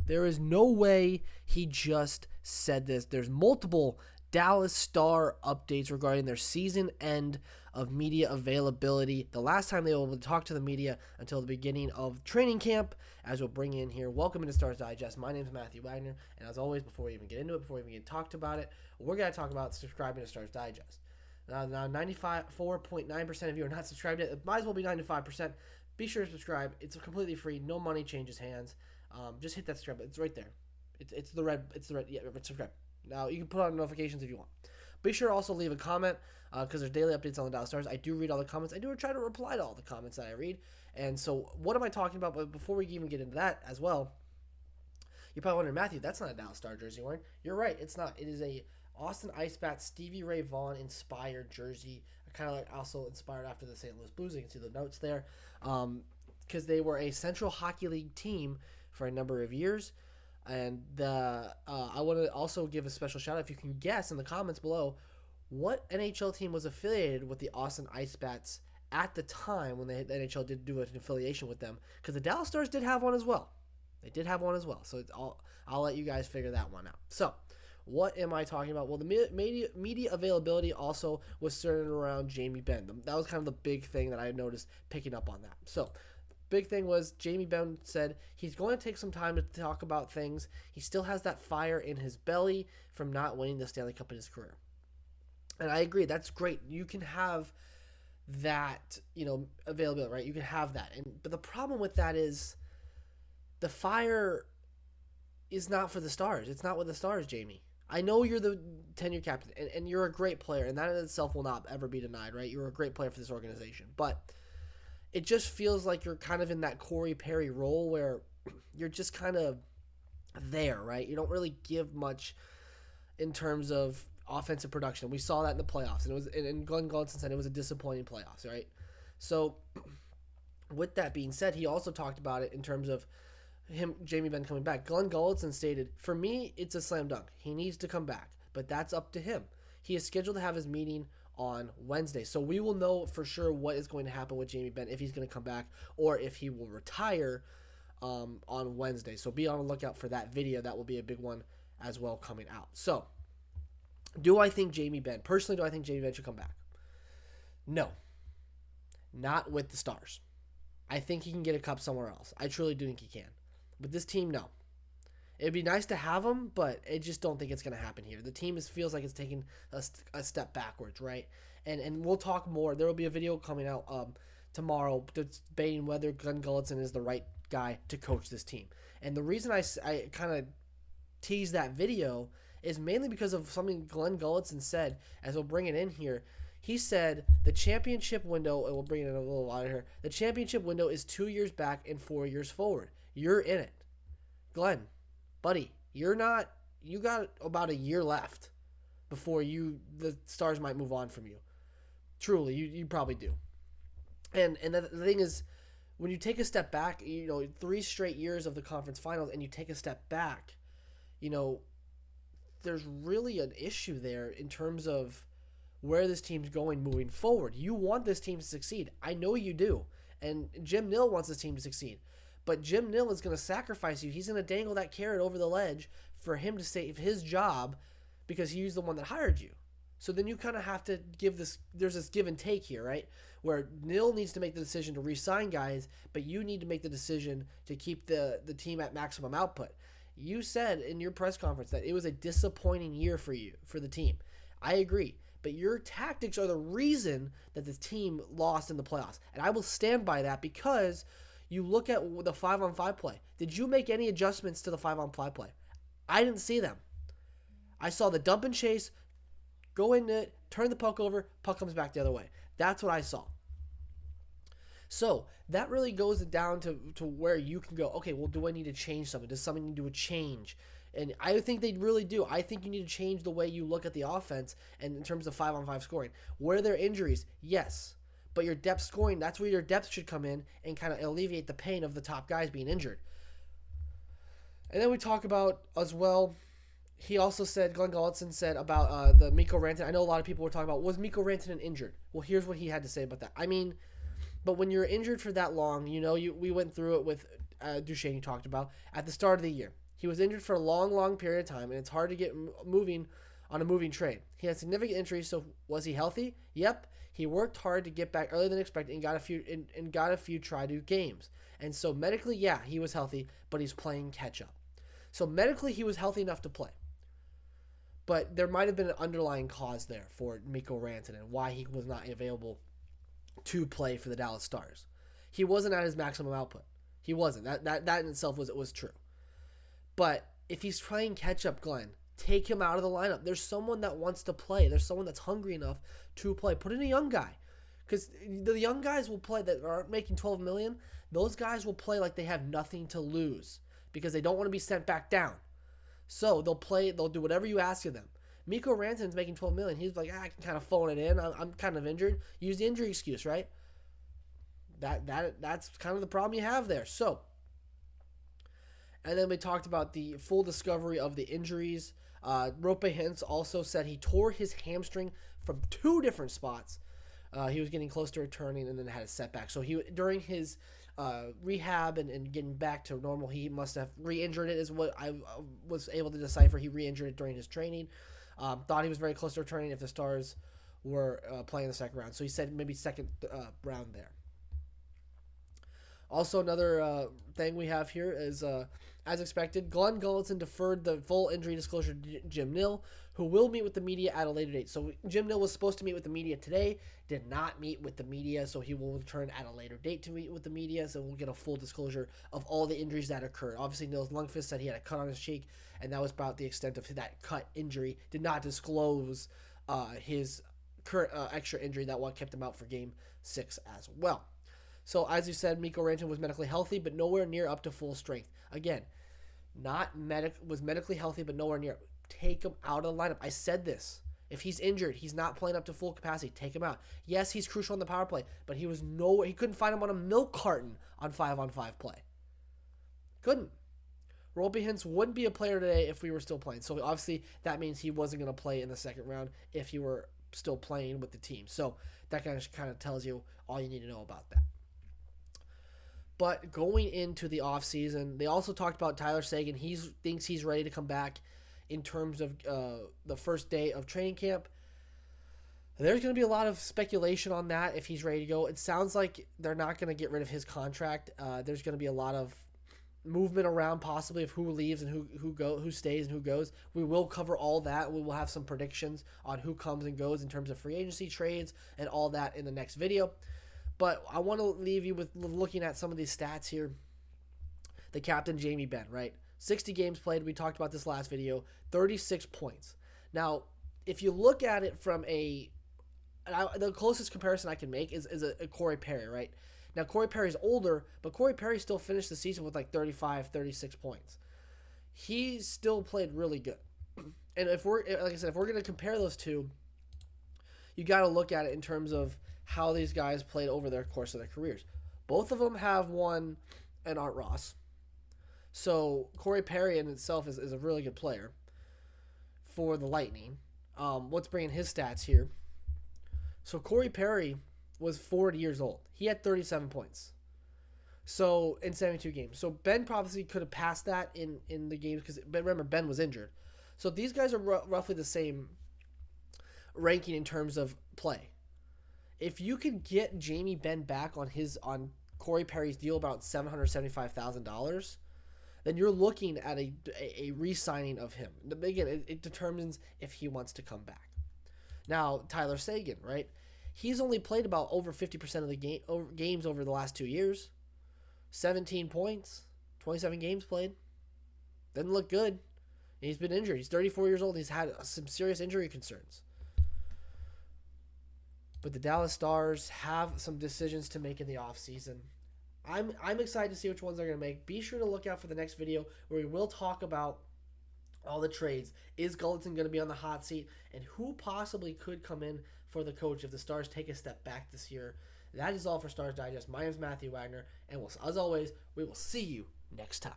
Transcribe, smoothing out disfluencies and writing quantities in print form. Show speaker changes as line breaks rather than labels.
There is no way he just said this. There's multiple Dallas Star updates regarding their season end of media availability. The last time they were able to talk to the media until the beginning of training camp, as we'll bring in here. Welcome into Stars Digest. My name is Matthew Wagner, and as always, before we even get into it, before we even get talked about it, we're going to talk about subscribing to Stars Digest. Now 94.9% of you are not subscribed yet. It might as well be 95%. Be sure to subscribe. It's completely free. No money changes hands. Just hit that subscribe button. It's right there. It's the red. Yeah, subscribe. Now you can put on notifications if you want. Be sure to also leave a comment because there's daily updates on the Dallas Stars. I do read all the comments. I do try to reply to all the comments that I read. And so what am I talking about? But before we even get into that as well, you're probably wondering, Matthew, that's not a Dallas Star jersey wearing. You're right. It's not. It is a Austin Ice Bats Stevie Ray Vaughan inspired jersey. Kind of like also inspired after the St. Louis Blues. You can see the notes there. Because they were a Central Hockey League team for a number of years. And I want to also give a special shout out, if you can guess in the comments below, what NHL team was affiliated with the Austin Ice Bats at the time when the NHL did do an affiliation with them. Because the Dallas Stars did have one as well. They did have one as well. So I'll let you guys figure that one out. So what am I talking about? Well, the media availability also was centered around Jamie Benn. That was kind of the big thing that I noticed picking up on that. So big thing was Jamie Benn said he's going to take some time to talk about things. He still has that fire in his belly from not winning the Stanley Cup in his career. And I agree. That's great. You can have that, availability, right? You can have that. But the problem with that is the fire is not for the Stars. It's not with the Stars, Jamie. I know you're the tenure captain, and you're a great player, and that in itself will not ever be denied, right? You're a great player for this organization. But it just feels like you're kind of in that Corey Perry role where you're just kind of there, right? You don't really give much in terms of offensive production. We saw that in the playoffs, and Glenn Gulutzan said it was a disappointing playoffs, right? So with that being said, he also talked about it in terms of Jamie Benn coming back. Glenn Gulutzan stated, "For me, it's a slam dunk. He needs to come back, but that's up to him. He is scheduled to have his meeting on Wednesday, so we will know for sure what is going to happen with Jamie Benn, if he's going to come back or if he will retire on Wednesday. So be on the lookout for that video. That will be a big one as well coming out. So do I think Jamie Benn should come back? No, not with the Stars. I think he can get a cup somewhere else. I truly do think he can. But this team, no. It'd be nice to have him, but I just don't think it's going to happen here. The team feels like it's taking a step backwards, right? And we'll talk more. There will be a video coming out tomorrow debating whether Glenn Gulutzan is the right guy to coach this team. And the reason I kind of tease that video is mainly because of something Glenn Gulutzan said, as we'll bring it in here. He said the championship window, and we'll bring it in a little while here, the championship window is 2 years back and 4 years forward. You're in it. Glenn, buddy, you're not. You got about a year left before the Stars might move on from you. Truly, you probably do. And the thing is, when you take a step back, 3 straight years of the conference finals, and you take a step back, there's really an issue there in terms of where this team's going moving forward. You want this team to succeed. I know you do. And Jim Nill wants this team to succeed. But Jim Nill is going to sacrifice you. He's going to dangle that carrot over the ledge for him to save his job because he's the one that hired you. So then you kind of have to there's this give and take here, right? Where Nill needs to make the decision to re-sign guys, but you need to make the decision to keep the team at maximum output. You said in your press conference that it was a disappointing year for you, for the team. I agree. But your tactics are the reason that the team lost in the playoffs. And I will stand by that because you look at the 5-on-5 play. Did you make any adjustments to the 5-on-5 play? I didn't see them. I saw the dump and chase, go into it, turn the puck over, puck comes back the other way. That's what I saw. So that really goes down to where you can go, okay, well, do I need to change something? Does something need to do a change? And I think they really do. I think you need to change the way you look at the offense and in terms of 5-on-5 scoring. Were there injuries? Yes. But your depth scoring, that's where your depth should come in and kind of alleviate the pain of the top guys being injured. And then we talk about as well, he also said, Glenn Gulutzan said about the Mikko Rantanen. I know a lot of people were talking about, was Mikko Rantanen injured? Well, here's what he had to say about that. I mean, but when you're injured for that long, we went through it with Duchesne, you talked about, at the start of the year. He was injured for a long period of time, and it's hard to get moving on a moving trade. He had significant injuries, so was he healthy? Yep. He worked hard to get back earlier than expected and got a few try-to games. And so medically, yeah, he was healthy, but he's playing catch-up. So medically, he was healthy enough to play. But there might have been an underlying cause there for Mikko Rantanen and why he was not available to play for the Dallas Stars. He wasn't at his maximum output. He wasn't. That in itself was true. But if he's playing catch-up, Glenn, take him out of the lineup. There's someone that wants to play. There's someone that's hungry enough to play. Put in a young guy. Because the young guys will play that aren't making $12 million. Those guys will play like they have nothing to lose because they don't want to be sent back down. So they'll play. They'll do whatever you ask of them. Mikko Rantanen's making $12 million. He's like, I can kind of phone it in. I'm kind of injured. Use the injury excuse, right? That's kind of the problem you have there. So, and then we talked about the full discovery of the injuries. Roope Hintz also said he tore his hamstring from 2 different spots. He was getting close to returning and then had a setback. So during his rehab and getting back to normal, he must have re-injured it is what I was able to decipher. He re-injured it during his training. Thought he was very close to returning if the Stars were playing the second round. So he said maybe second round there. Also, another thing we have here is, as expected, Glenn Gulutzan deferred the full injury disclosure to Jim Nill, who will meet with the media at a later date. So Jim Nill was supposed to meet with the media today, did not meet with the media, so he will return at a later date to meet with the media, so we'll get a full disclosure of all the injuries that occurred. Obviously, Nils Lundqvist said he had a cut on his cheek, and that was about the extent of that cut injury. Did not disclose his current extra injury, that one kept him out for Game 6 as well. So, as you said, Mikko Rantanen was medically healthy, but nowhere near up to full strength. Again, was medically healthy, but nowhere near. Take him out of the lineup. I said this. If he's injured, he's not playing up to full capacity. Take him out. Yes, he's crucial on the power play, but he was nowhere. He couldn't find him on a milk carton on 5-on-5 play. Couldn't. Roope Hintz wouldn't be a player today if we were still playing. So, obviously, that means he wasn't going to play in the second round if he were still playing with the team. So, that kind of tells you all you need to know about that. But going into the offseason, they also talked about Tyler Seguin. He thinks he's ready to come back in terms of the first day of training camp. There's going to be a lot of speculation on that if he's ready to go. It sounds like they're not going to get rid of his contract. There's going to be a lot of movement around possibly of who leaves and who stays and who goes. We will cover all that. We will have some predictions on who comes and goes in terms of free agency trades and all that in the next video. But I want to leave you with looking at some of these stats here. The captain, Jamie Benn, right? 60 games played. We talked about this last video. 36 points. Now, if you look at it from the closest comparison I can make is a Corey Perry, right? Now, Corey Perry's older, but Corey Perry still finished the season with like 35, 36 points. He still played really good. And if we're going to compare those two, you got to look at it in terms of how these guys played over their course of their careers. Both of them have won an Art Ross. So Corey Perry in itself is a really good player for the Lightning. Let's bring in his stats here. So Corey Perry was 40 years old. He had 37 points. So in 72 games. So Ben probably could have passed that in the games because remember Ben was injured. So these guys are roughly the same ranking in terms of play. If you could get Jamie Benn back on Corey Perry's deal about $775,000, then you're looking at a re-signing of him. Again, it determines if he wants to come back. Now, Tyler Seguin, right? He's only played about over 50% of the games over the last 2 years. 17 points, 27 games played. Doesn't look good. He's been injured. He's 34 years old. He's had some serious injury concerns. But the Dallas Stars have some decisions to make in the offseason. I'm excited to see which ones they're going to make. Be sure to look out for the next video where we will talk about all the trades. Is Gulutzan going to be on the hot seat? And who possibly could come in for the coach if the Stars take a step back this year? That is all for Stars Digest. My name is Matthew Wagner. And as always, we will see you next time.